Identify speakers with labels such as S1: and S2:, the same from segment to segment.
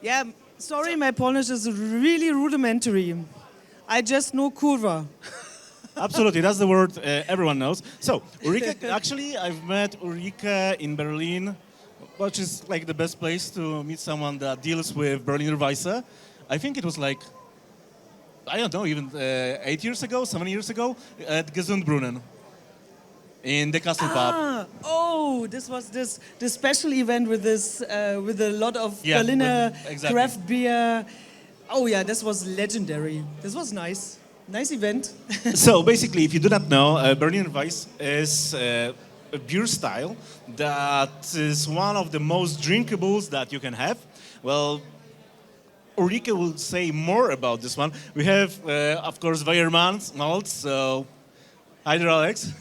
S1: Yeah, sorry, my Polish is really rudimentary. I just know kurwa.
S2: Absolutely, that's the word everyone knows. So, Ulrika, actually, I've met Ulrika in Berlin, which is like the best place to meet someone that deals with Berliner Weisse. I think it was like, I don't know, even 8 years ago, 7 years ago, at Gesundbrunnen in the Castle Pub.
S1: Oh, this was this special event with this with a lot of
S2: Yeah,
S1: Berliner
S2: exactly.
S1: craft beer. Oh yeah, this was legendary. This was nice. Nice event.
S2: So basically, if you do not know, Berliner Weisse is a beer style that is one of the most drinkables that you can have. Well, Ulrika will say more about this one. We have, of course, Weiermann's malt, so hi there, Alex.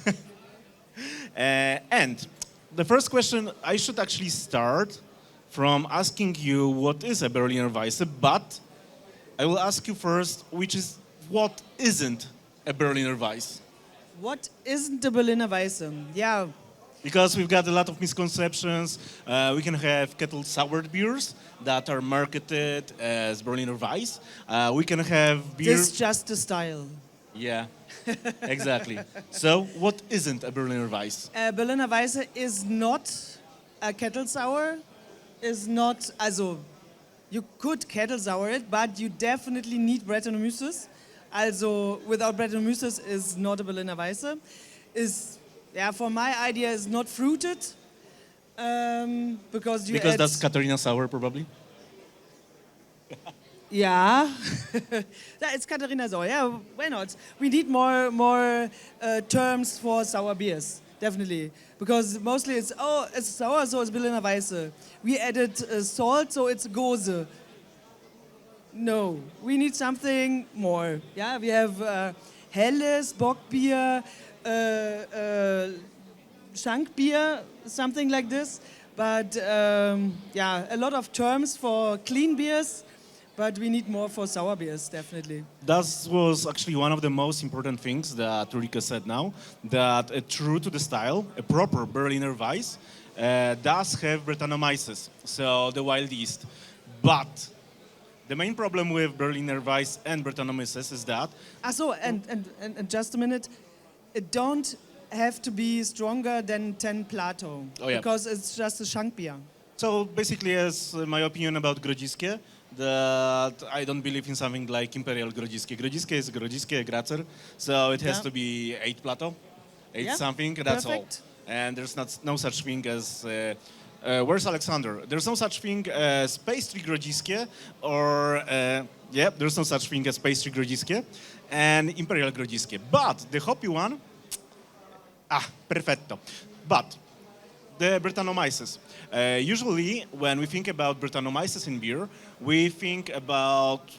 S2: And the first question, I should actually start from asking you what is a Berliner Weisse, but I will ask you first, what isn't a Berliner Weisse?
S1: What isn't the Berliner Weisse? Yeah.
S2: Because we've got a lot of misconceptions. We can have kettle soured beers that are marketed as Berliner Weisse. We can have beer.
S1: This is just a style.
S2: Yeah, exactly. So, what isn't a Berliner Weisse?
S1: Berliner Weisse is not a kettle sour. Is not also. You could kettle sour it, but you definitely need Brettanomyces. Also, without Brettanomyces is not a Berliner Weisse. For my idea, is not fruited because
S2: That's Katharina sour, probably.
S1: Yeah, it's Katharina Sowa. Yeah, why not? We need more terms for sour beers, definitely, because mostly it's sour, so it's Berliner Weisse. We added salt, so it's Gose. No, we need something more. Yeah, we have helles, Bockbier, Schankbier, something like this. But a lot of terms for clean beers, but we need more for sour beers, definitely.
S2: That was actually one of the most important things that Ulrika said now, that true to the style, a proper Berliner Weisse does have Brettanomyces, so the wild yeast. But the main problem with Berliner Weisse and Brettanomyces is that...
S1: And just a minute, it don't have to be stronger than 10 Plato, because it's just a Schank beer.
S2: So basically, as my opinion about Grodziskie, that I don't believe in something like Imperial Grodziskie. Grodziskie is Grodziskie, Grazer, so it has to be 8 Plato, 8 something, that's
S1: perfect.
S2: all. And there's no such thing as... where's Alexander? There's no such thing as pastry Grodziskie, or... there's no such thing as pastry Grodziskie and Imperial Grodziskie. But the hoppy one... perfetto. But the Brettanomyces. Usually, when we think about Brettanomyces in beer, we think about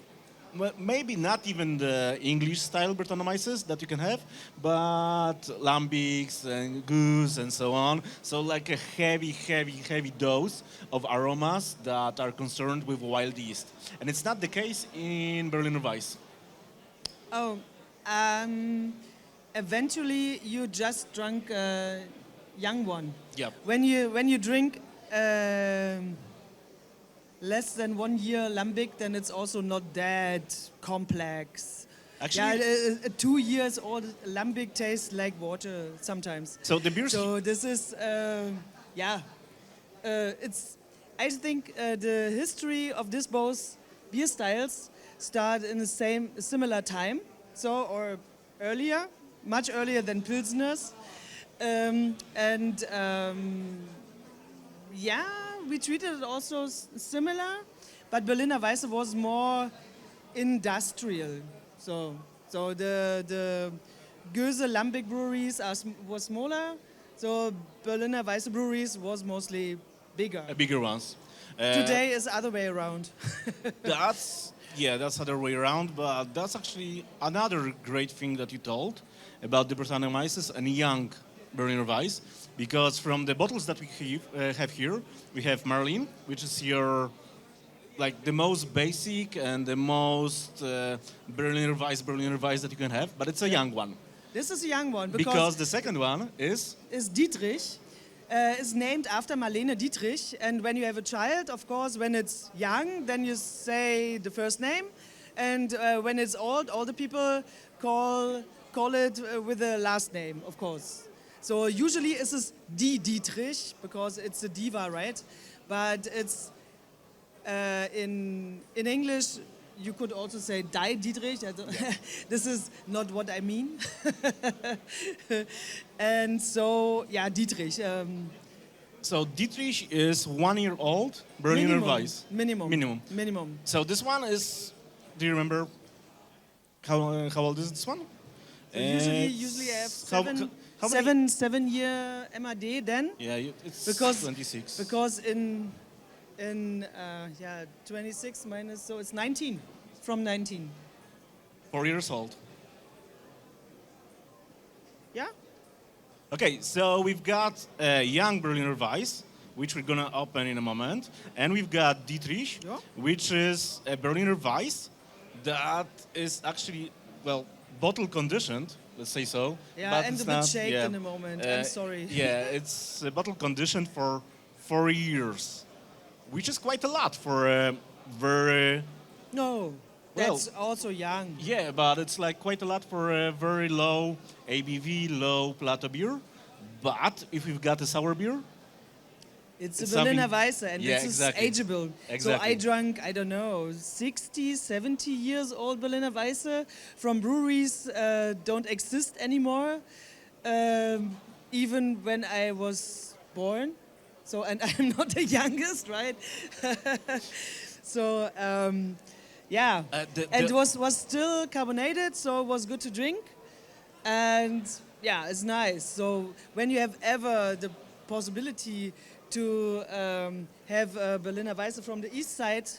S2: maybe not even the English-style Brettanomyces that you can have, but lambics and goose and so on. So like a heavy dose of aromas that are concerned with wild yeast. And it's not the case in Berliner Weisse.
S1: Eventually, you just drank a young one.
S2: Yeah.
S1: When you drink less than 1 year lambic, then it's also not that complex.
S2: Actually,
S1: a 2 years old lambic tastes like water sometimes.
S2: So the beers.
S1: So this is it's. I think the history of these both beer styles start in the similar time, or earlier. Much earlier than Pilsners. We treated it also similar, but Berliner Weisse was more industrial. So the Goese Lambic breweries were smaller, so Berliner Weisse breweries was mostly bigger.
S2: Bigger ones.
S1: Today is other way around.
S2: That's other way around, but that's actually another great thing that you told about the Brettanomyces and young Berliner Weisse, because from the bottles that we have here, we have Marlin, which is the most basic and the most Berliner Weisse that you can have, but it's a young one.
S1: This is a young one
S2: because the second one is
S1: Dietrich. is named after Marlene Dietrich. And when you have a child, of course, when it's young, then you say the first name. And when it's old, older people call it with the last name, of course. So usually it's Die Dietrich, because it's a diva, right? But it's in English, you could also say Die Dietrich. Yeah. This is not what I mean. And so, yeah, Dietrich.
S2: So Dietrich is 1 year old Berliner Weisse.
S1: Minimum.
S2: So this one is, do you remember how old is this one?
S1: So usually I have seven year MAD then.
S2: Yeah, it's
S1: because
S2: 26.
S1: Because in 26 minus, so it's 19, from 19.
S2: 4 years old.
S1: Yeah.
S2: Okay, so we've got a young Berliner Weisse, which we're gonna open in a moment, and we've got Dietrich,
S1: Yeah.
S2: which is a Berliner Weisse that is actually, well, bottle conditioned, let's say so.
S1: Yeah,
S2: but
S1: and
S2: it's
S1: a bit
S2: not,
S1: shaked
S2: yeah.
S1: in a moment. I'm sorry.
S2: Yeah, it's bottle conditioned for 4 years, which is quite a lot for a very...
S1: No,
S2: Well,
S1: that's also young.
S2: Yeah, but it's like quite a lot for a very low ABV, low plato beer. But if we've got a sour beer,
S1: It's a
S2: It's
S1: Berliner
S2: something-
S1: Weisse, and
S2: Yeah,
S1: this
S2: exactly.
S1: is ageable. So
S2: Exactly.
S1: I drank, I don't know, 60, 70 years old Berliner Weisse from breweries don't exist anymore, even when I was born. So, and I'm not the youngest, right? So, yeah. And it was still carbonated, so it was good to drink. And yeah, it's nice. So when you have ever the possibility to have a Berliner Weisse from the east side,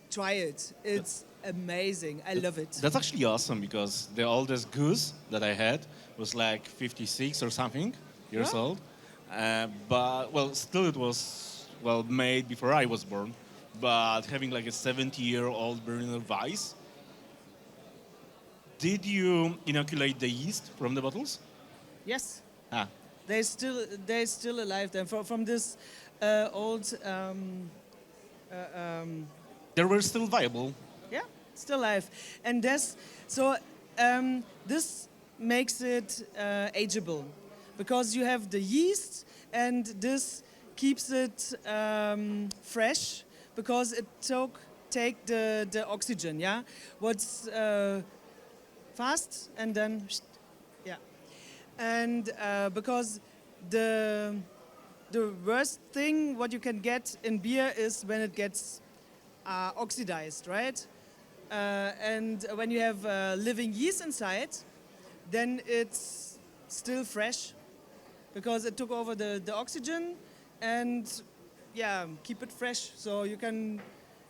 S1: try it. It's amazing. I love it.
S2: that's actually awesome because the oldest goose that I had was like 56 or something years
S1: Yeah.
S2: old. But, well, still it was, well, made before I was born. But having like a 70-year-old Berliner Weisse, did you inoculate the yeast from the bottles?
S1: Yes.
S2: Ah,
S1: They're still alive then from this old
S2: they were still viable.
S1: yeah, still alive. And this makes it ageable because you have the yeast and this keeps it fresh because it take the oxygen, yeah? What's fast and then yeah. And because the worst thing what you can get in beer is when it gets oxidized, right? And when you have living yeast inside, then it's still fresh because it took over the oxygen and yeah, keep it fresh. So you can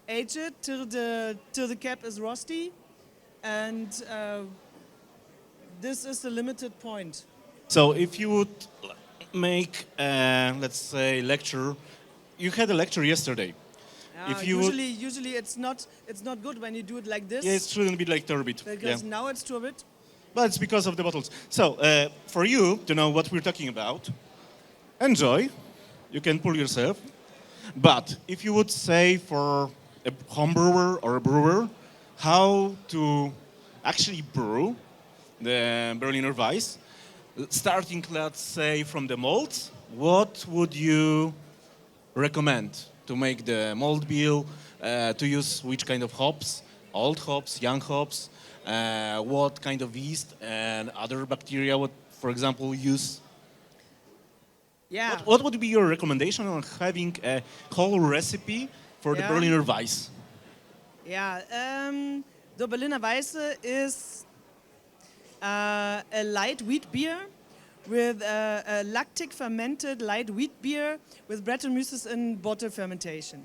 S1: age it till the cap is rusty, and this is the limited point.
S2: So if you would make, let's say, lecture, you had a lecture yesterday. If you would-
S1: Usually it's not good when you do it like this.
S2: Yeah, it shouldn't be like turbid.
S1: Because
S2: Yeah.
S1: now it's turbid.
S2: But it's because of the bottles. So for you to know what we're talking about, enjoy. You can pull yourself. But if you would say for a home brewer or a brewer how to actually brew the Berliner Weisse, starting, let's say, from the malts, what would you recommend to make the malt bill, to use which kind of hops, old hops, young hops, what kind of yeast and other bacteria would, for example, use?
S1: Yeah.
S2: What would be your recommendation on having a whole recipe for the
S1: Yeah.
S2: Berliner Weisse?
S1: Yeah. The Berliner Weisse is a light wheat beer with a lactic fermented light wheat beer with Brettanomyces in bottle fermentation.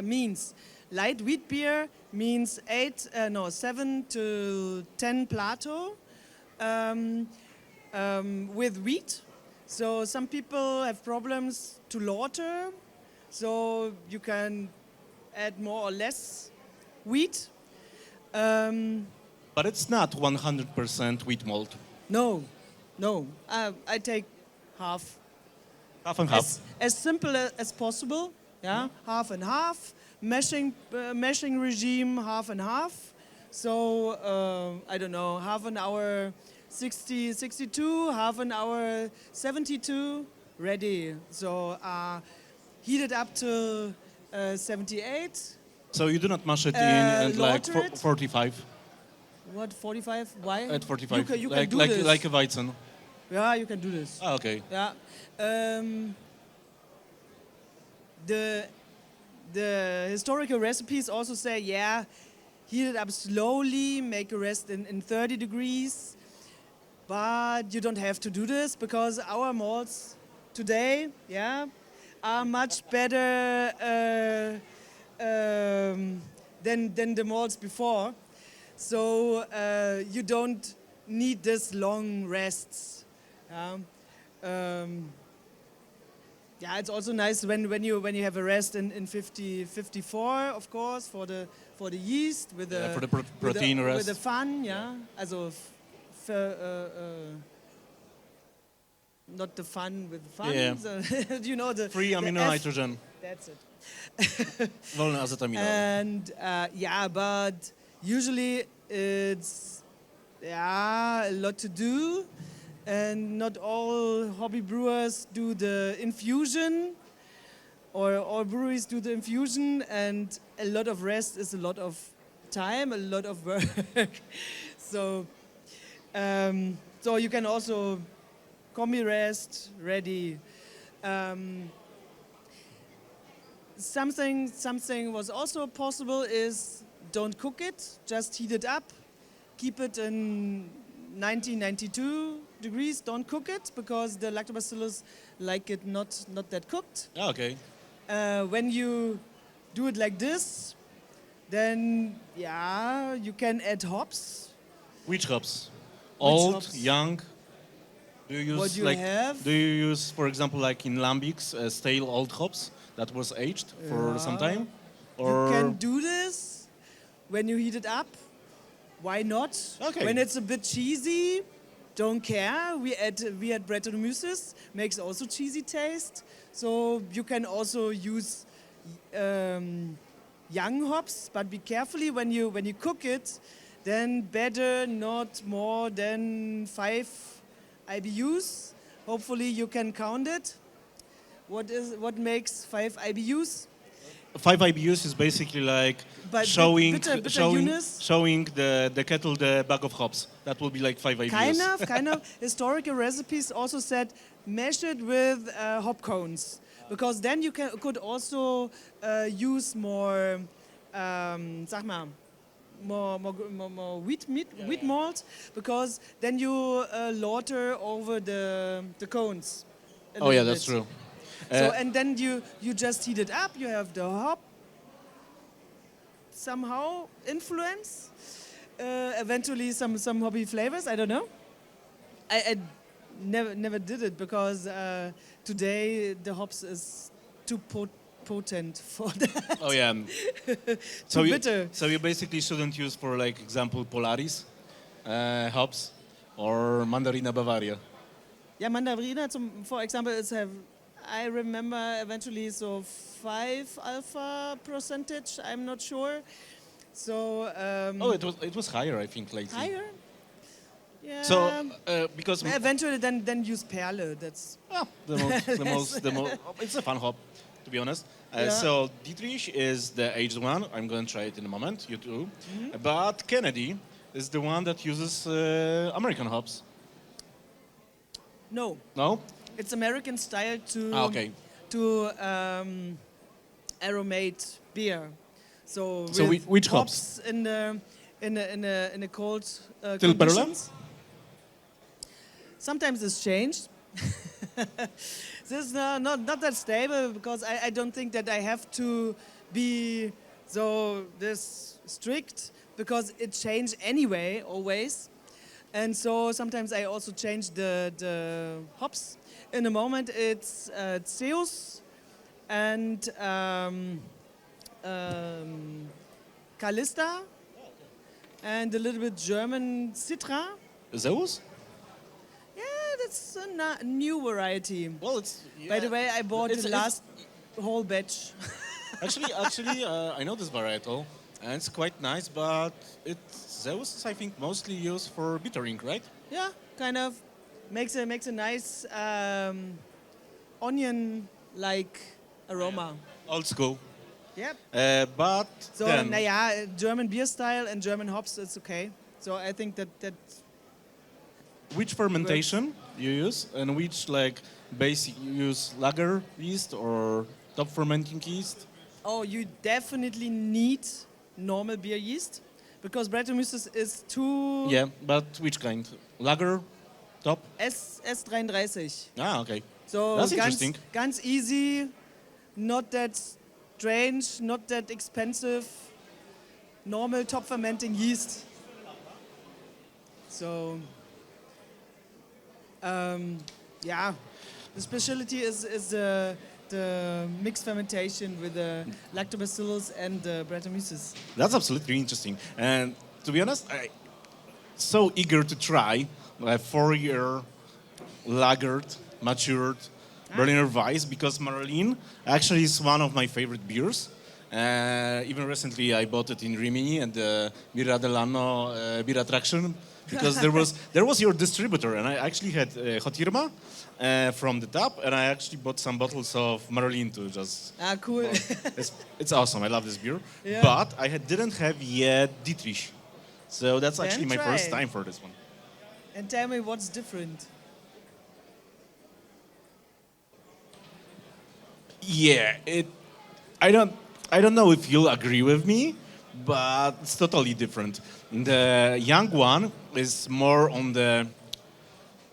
S1: Means light wheat beer means 7 to 10 plato with wheat. So some people have problems to lauter, so you can add more or less wheat.
S2: But it's not 100% wheat malt.
S1: No. I take half.
S2: Half and half.
S1: As simple as possible. Yeah, half and half. Meshing regime, half and half. So I don't know, half an hour 62, half an hour 72, ready. So heat it up to 78.
S2: So you do not mash it in and like
S1: lauter it.
S2: 45?
S1: What, 45? Why?
S2: At 45,
S1: You can do this.
S2: like a Weizen.
S1: Yeah, you can do this.
S2: Ah, okay.
S1: Yeah. The historical recipes also say, yeah, heat it up slowly, make a rest in 30 degrees. But you don't have to do this because our malts today, yeah, are much better than the malts before. So you don't need this long rests. Yeah, it's also nice when you have a rest in 54, of course, for the yeast with the
S2: for the protein rest.
S1: with the fun, yeah. Also not the fun with fun.
S2: Yeah.
S1: So, you know the
S2: Free amino nitrogen.
S1: That's it.
S2: Wolne azetaminowe.
S1: And yeah, but usually it's a lot to do. And not all hobby brewers do the infusion, or all breweries do the infusion, and a lot of rest is a lot of time, a lot of work. So you can also combi rest ready. Something was also possible is don't cook it, just heat it up, keep it in 92 degrees, don't cook it because the lactobacillus like it not that cooked.
S2: Ah, okay.
S1: When you do it like this, then yeah, you can add hops.
S2: Which hops? Old,
S1: hops?
S2: young? Do you use
S1: What do you have?
S2: Do you use, for example, like in lambics, stale old hops that was aged for some time? Or
S1: You can do this when you heat it up. Why not?
S2: Okay.
S1: When it's a bit cheesy, don't care. We add Brettanomyces, makes also cheesy taste. So you can also use young hops, but be carefully when you cook it. Then better not more than 5 IBUs. Hopefully you can count it. What makes 5 IBUs?
S2: 5 IBUs is basically like
S1: But
S2: showing
S1: Eunice?
S2: showing the kettle the bag of hops. That will be like 5 IBUs.
S1: Kind of. Historical recipes also said mash it with hop cones, because then you could also use more, sag mal, more wheat malt, because then you lauter over the cones.
S2: Oh yeah,
S1: little
S2: that's
S1: bit.
S2: true.
S1: So and then you just heat it up. You have the hop somehow influence. Eventually some hobby flavors. I don't know. I never did it because today the hops is too potent for that.
S2: Oh yeah.
S1: Too bitter.
S2: So you basically shouldn't use, for like example, Polaris hops or Mandarina Bavaria.
S1: Yeah, Mandarina, for example, I remember eventually so 5 alpha percentage. I'm not sure. So
S2: It was higher, I think, lately.
S1: higher. Yeah.
S2: So because
S1: eventually then use Perle. That's
S2: the most it's a fun hop, to be honest.
S1: Yeah.
S2: So Dietrich is the aged one. I'm going to try it in a moment. You too. But Kennedy is the one that uses American hops.
S1: no.
S2: No?
S1: It's American style to aromate beer. So with
S2: which hops?
S1: in the cold
S2: Till
S1: conditions. Sometimes it's changed. This is not that stable because I don't think that I have to be so this strict because it changed anyway always. And so sometimes I also change the hops. In the moment it's Zeus and Kalista and a little bit German Citra.
S2: Zeus?
S1: Yeah, it's a new variety.
S2: Well, it's
S1: By the way, I bought the last whole batch.
S2: Actually, I know this varietal, and it's quite nice, but those I think mostly used for bittering, right?
S1: Yeah, kind of makes a nice onion-like aroma.
S2: Old school.
S1: Yep.
S2: But
S1: So,
S2: then,
S1: German beer style and German hops, it's okay. So I think that
S2: which fermentation you use, and which like base you use, lager yeast or top fermenting yeast?
S1: you definitely need normal beer yeast because Brettanomyces is too
S2: Yeah, but which kind? Lager, top?
S1: S33.
S2: Ah, okay.
S1: So
S2: That's interesting.
S1: ganz easy, not that strange, not that expensive, normal top fermenting yeast. So, yeah, the specialty is the mixed fermentation with the lactobacillus and the Brettanomyces.
S2: That's absolutely interesting. And to be honest, I'm so eager to try a 4-year lagered, matured Berliner Weisse because Marlin actually is one of my favorite beers. Even recently, I bought it in Rimini at the Birra dell'Anno beer attraction because there was your distributor, and I actually had Hotirma from the tap, and I actually bought some bottles of Marlin to just.
S1: Cool.
S2: It's awesome. I love this beer,
S1: Yeah.
S2: but I didn't have yet Dietrich, so that's actually my
S1: try.
S2: first time for this one.
S1: And tell me what's different.
S2: Yeah, I don't know if you'll agree with me, but it's totally different. The young one is more on the,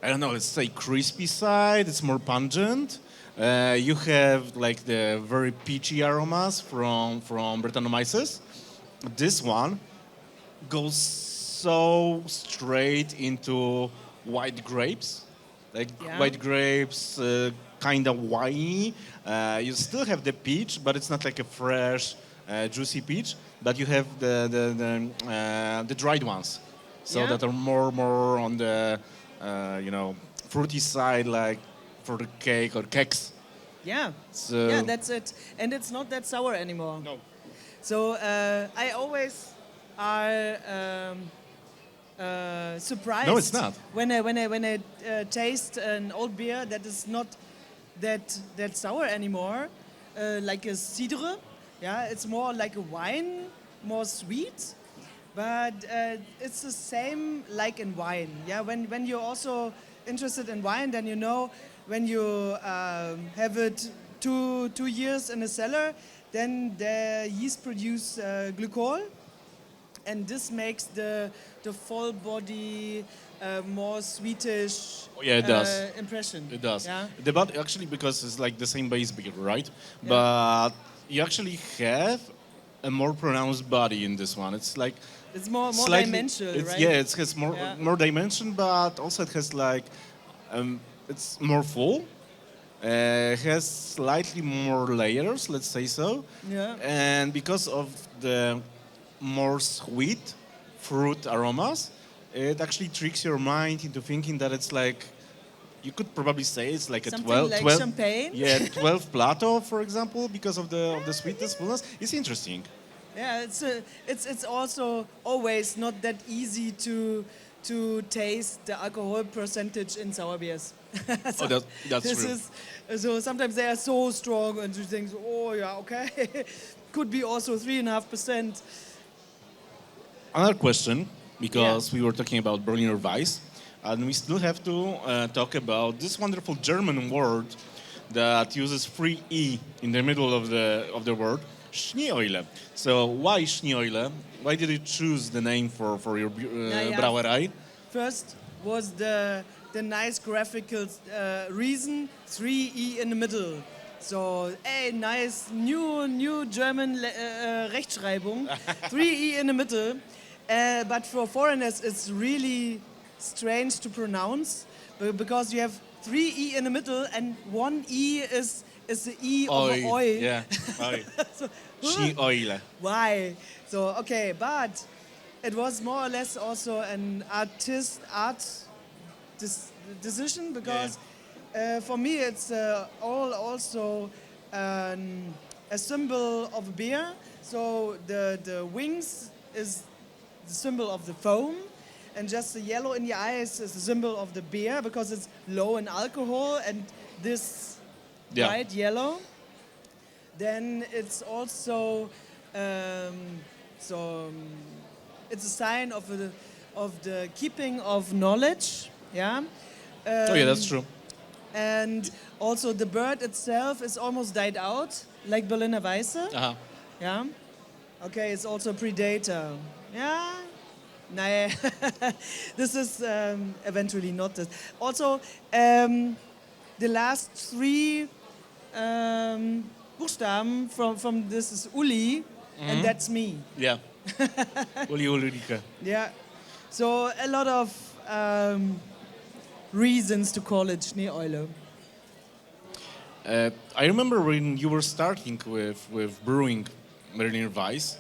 S2: I don't know, let's say crispy side. It's more pungent. You have like the very peachy aromas from Brettanomyces. This one goes so straight into white grapes, like
S1: Yeah.
S2: white grapes, kind of winey. You still have the peach, but it's not like a fresh, juicy peach. But you have the dried ones, so
S1: Yeah.
S2: that are more on the fruity side, like for the cake or cakes.
S1: Yeah.
S2: So
S1: Yeah, that's it. And it's not that sour anymore.
S2: no.
S1: So I always are surprised.
S2: No, it's not.
S1: When I taste an old beer that is not that sour anymore, like a cidre. Yeah, it's more like a wine, more sweet, but it's the same like in wine. Yeah, when you're also interested in wine, then you know when you have it two years in a cellar, then the yeast produce glycol, and this makes the full body more sweetish.
S2: Oh, yeah, it does.
S1: Impression.
S2: It does.
S1: Yeah.
S2: But actually, because it's like the same base beer, right?
S1: Yeah.
S2: But you actually have a more pronounced body in this one. It's like
S1: It's more
S2: slightly-
S1: dimensional,
S2: it's,
S1: right?
S2: Yeah, it has more
S1: Yeah.
S2: more dimension, but also it has like it's more full. It has slightly more layers, let's say so.
S1: Yeah.
S2: And because of the more sweet fruit aromas, it actually tricks your mind into thinking that it's like, you could probably say it's like a
S1: Something
S2: 12,
S1: like
S2: 12
S1: champagne?
S2: Yeah, 12 Plato, for example, because of the sweetness, fullness. It's interesting.
S1: Yeah, it's also always not that easy to taste the alcohol percentage in sour beers.
S2: Oh, that's
S1: This
S2: true.
S1: so sometimes they are so strong, and you think, oh yeah, okay, could be also 3.5%.
S2: Another question, because we were talking about Berliner Weisse, and we still have to talk about this wonderful German word that uses 3 E in the middle of the word, Schneeeule. So why Schneeeule? Why did you choose the name for your
S1: yeah.
S2: Brauerei?
S1: First was the nice graphical reason, 3 E in the middle. So, nice new German Rechtschreibung, 3 E in the middle. But for foreigners, it's really strange to pronounce because you have 3 E in the middle and 1 E is the E of oi.
S2: Yeah, oi.
S1: So,
S2: Schneeeule.
S1: why? So, okay, but it was more or less also an decision because for me it's all also a symbol of beer. So the wings is the symbol of the foam, and just the yellow in the eyes is the symbol of the beer because it's low in alcohol and this bright yellow. Then it's also it's a sign of the keeping of knowledge. Yeah.
S2: That's true.
S1: And also the bird itself is almost died out, like Berliner Weisse. Yeah. Okay, it's also a predator. Yeah. Nah. This is eventually not this. Also, the last three Buchstaben from this is Uli, and that's me.
S2: Yeah. Ulrika.
S1: Yeah. So a lot of reasons to call it Schneeeule.
S2: I remember when you were starting with brewing Berliner Weisse,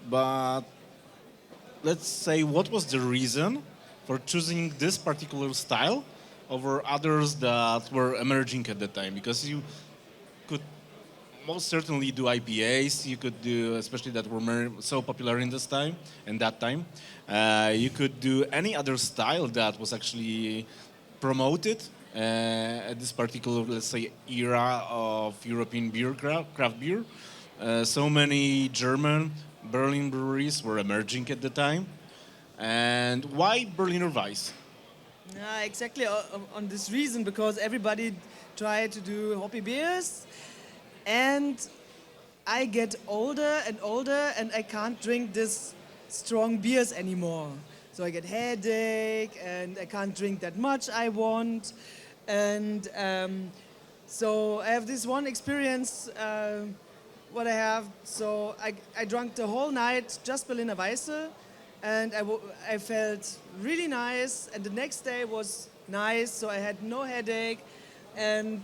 S2: but let's say what was the reason for choosing this particular style over others that were emerging at the time? Because you could most certainly do IPAs, you could do, especially that were so popular in this time and that time, you could do any other style that was actually promoted at this particular, let's say, era of European beer, craft beer. So many German Berlin breweries were emerging at the time. And why Berliner Weisse?
S1: Exactly on this reason, because everybody tried to do hoppy beers, and I get older and older, and I can't drink this strong beers anymore. So I get headache, and I can't drink that much I want. And so I have this one experience, what I have. So I drank the whole night just Berliner Weisse, and I felt really nice. And the next day was nice, so I had no headache. And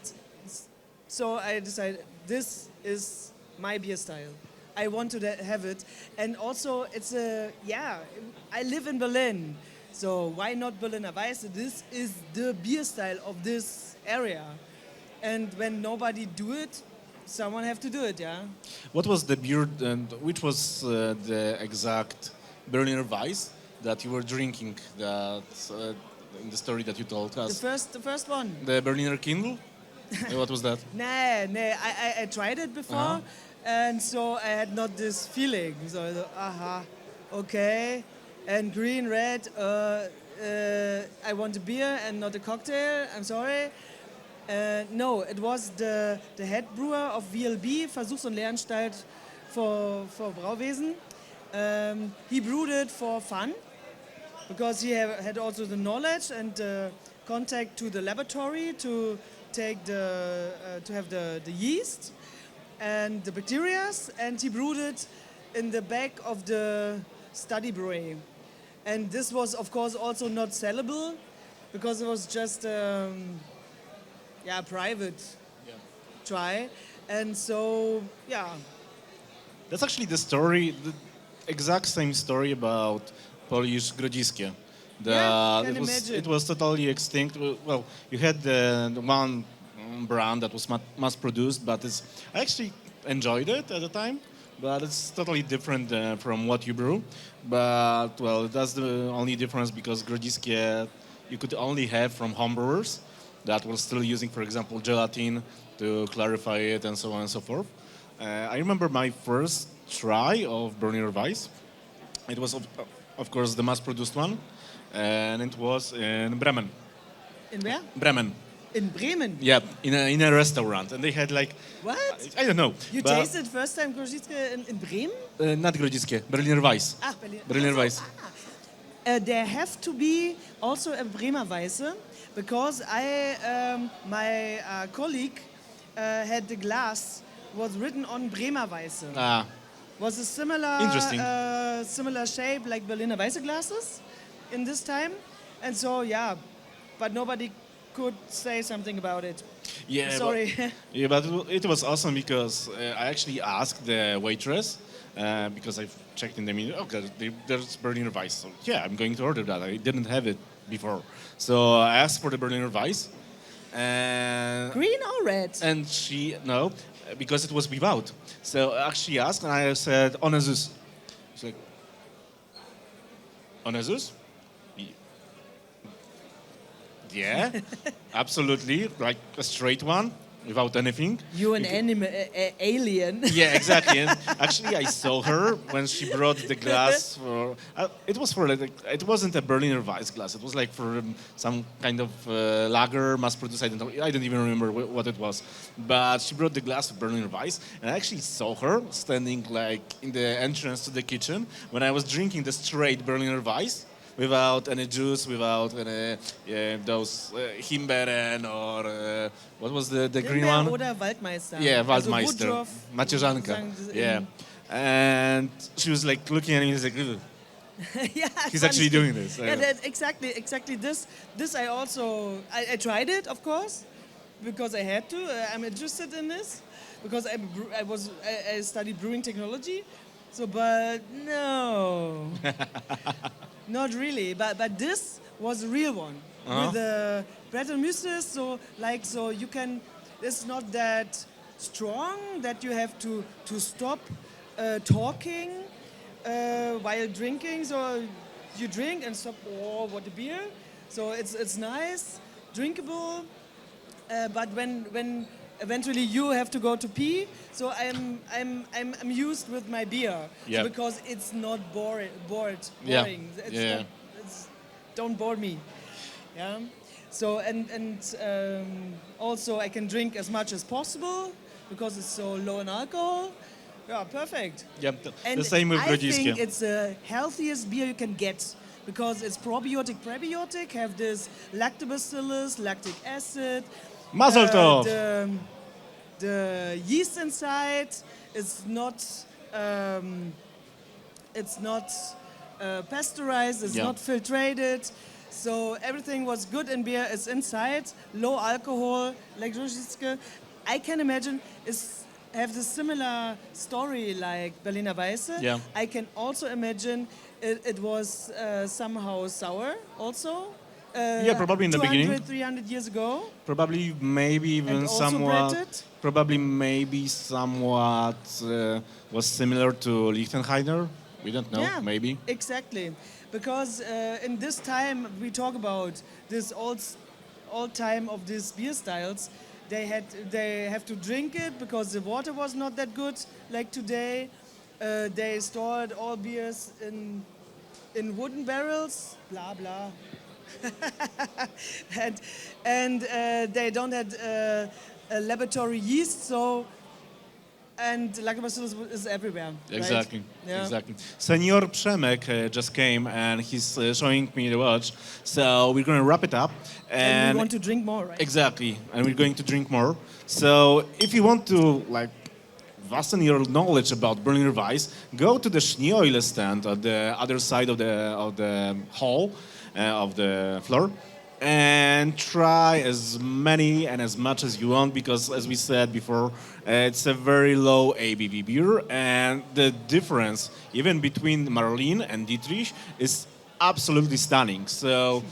S1: so I decided this is my beer style. I want to have it. And also it's I live in Berlin. So why not Berliner Weisse? This is the beer style of this area. And when nobody do it, someone have to do it, yeah?
S2: What was the beer, and which was the exact Berliner Weisse that you were drinking that, in the story that you told us?
S1: The first one.
S2: The Berliner Kindle? What was that?
S1: No, I tried it before, and so I had not this feeling. So I thought, okay. And green, red, I want a beer and not a cocktail, I'm sorry. No, it was the head brewer of VLB, Versuchs- und Lehranstalt for Brauwesen. He brewed it for fun, because he had also the knowledge and contact to the laboratory to take to have the yeast and the bacteria, and he brewed it in the back of the study brewery. And this was, of course, also not sellable, because it was just private try. And so,
S2: That's actually the story, the exact same story about Polish Grodziskie. It was totally extinct. Well, you had the one brand that was mass-produced, but I actually enjoyed it at the time. But it's totally different from what you brew. But, well, that's the only difference, because Grodziskie you could only have from homebrewers that were still using, for example, gelatin to clarify it and so on and so forth. I remember my first try of Berliner Weisse. It was, of course, the mass-produced one, and it was in Bremen.
S1: In where?
S2: Bremen.
S1: In Bremen?
S2: Yeah, in a restaurant, and they had like...
S1: What?
S2: I don't know.
S1: You tasted first time Grodziskie in Bremen?
S2: Not Grodziskie, Berliner Weisse. Berliner Weisse.
S1: There have to be also a Bremer Weisse, because my colleague had the glass was written on Bremer Weisse. Was a similar shape like Berliner Weisse glasses in this time, and so but nobody could say something about it.
S2: Yeah,
S1: sorry.
S2: But it was awesome, because I actually asked the waitress, because I checked in the menu. Okay, there's Berliner Weisse. So I'm going to order that. I didn't have it before. So I asked for the Berliner Weisse, and
S1: Green or red?
S2: and she no, because it was without. So she asked, and I said ohne Süß. She's like, ohne Süß? Yeah, absolutely, like a straight one without anything.
S1: You an alien.
S2: Yeah, exactly. And actually, I saw her when she brought the glass. For it was for like, it wasn't a Berliner Weisse glass. It was like for some kind of lager, mass-produced. I don't even remember what it was. But she brought the glass of Berliner Weisse, and I actually saw her standing like in the entrance to the kitchen when I was drinking the straight Berliner Weisse. Without any juice, without any those Himbeeren or what was the green one?
S1: Oder Waldmeister.
S2: Yeah,
S1: Also
S2: Waldmeister,
S1: Woodruff,
S2: Macierzanka.
S1: sagen sie
S2: Yeah, and she was like looking at me and like, "Ugh."
S1: Yeah,
S2: He's actually doing this.
S1: Yeah, that, exactly. This I also I tried it, of course, because I had to. I'm interested in this because I studied brewing technology. So, but no, not really. But this was a real one with the Brettanomyces. So you can. It's not that strong that you have to stop talking while drinking. So you drink and stop. Oh, what a beer! So it's nice, drinkable. But when eventually you have to go to pee, so I'm used with my beer.
S2: Yeah.
S1: So because it's not boring.
S2: Yeah.
S1: It's, don't bore me. Yeah. So and also I can drink as much as possible because it's so low in alcohol. Yeah, perfect.
S2: Yeah,
S1: And
S2: the same with
S1: I think
S2: Grodziskie.
S1: it's the healthiest beer you can get because it's probiotic, prebiotic, have this lactobacillus, lactic acid.
S2: Mazel tov.
S1: The yeast inside is not pasteurized, it's
S2: Yeah.
S1: not filtrated. So everything was good in beer is inside, low alcohol, like Grodziskie. I can imagine have the similar story like Berliner Weisse.
S2: Yeah.
S1: I can also imagine it was somehow sour also.
S2: Yeah, probably in the
S1: 200,
S2: beginning.
S1: 300 years ago.
S2: Probably, maybe even
S1: And also
S2: somewhat.
S1: breaded?
S2: Probably, maybe somewhat was similar to Liechtensteiner. We don't know.
S1: Yeah,
S2: Maybe.
S1: Exactly. Because in this time we talk about this old time of these beer styles. They have to drink it because the water was not that good like today. They stored all beers in wooden barrels. Blah blah. and they don't have a laboratory yeast, so and lactobacillus is everywhere.
S2: Exactly.
S1: Right? Yeah.
S2: Exactly. Senior Przemek just came and he's showing me the watch. So we're going to wrap it up.
S1: And we want to drink more, right?
S2: Exactly. And we're going to drink more. So if you want to fasten your knowledge about Berliner Weisse, go to the Schneeeule stand at the other side of the hall, of the floor, and try as many and as much as you want because, as we said before, it's a very low ABV beer, and the difference even between Marlin and Dietrich is absolutely stunning. So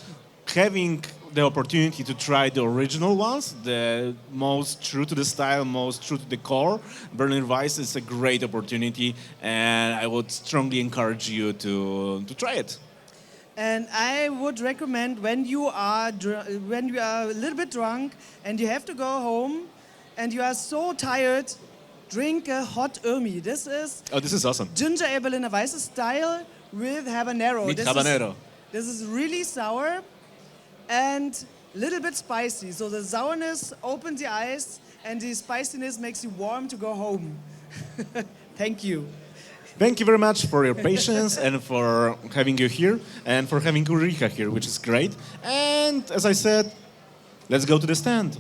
S2: having the opportunity to try the original ones, the most true to the style, most true to the core, Berliner Weisse is a great opportunity, and I would strongly encourage you to try it.
S1: And I would recommend when you are a little bit drunk and you have to go home and you are so tired, drink a hot Irmi. This is
S2: Awesome.
S1: ginger ale Berliner Weisse style with habanero.
S2: With habanero.
S1: This is really sour and a little bit spicy. So the sourness opens the eyes and the spiciness makes you warm to go home. Thank you.
S2: Thank you very much for your patience and for having you here and for having Ulrika here, which is great. And as I said, let's go to the stand.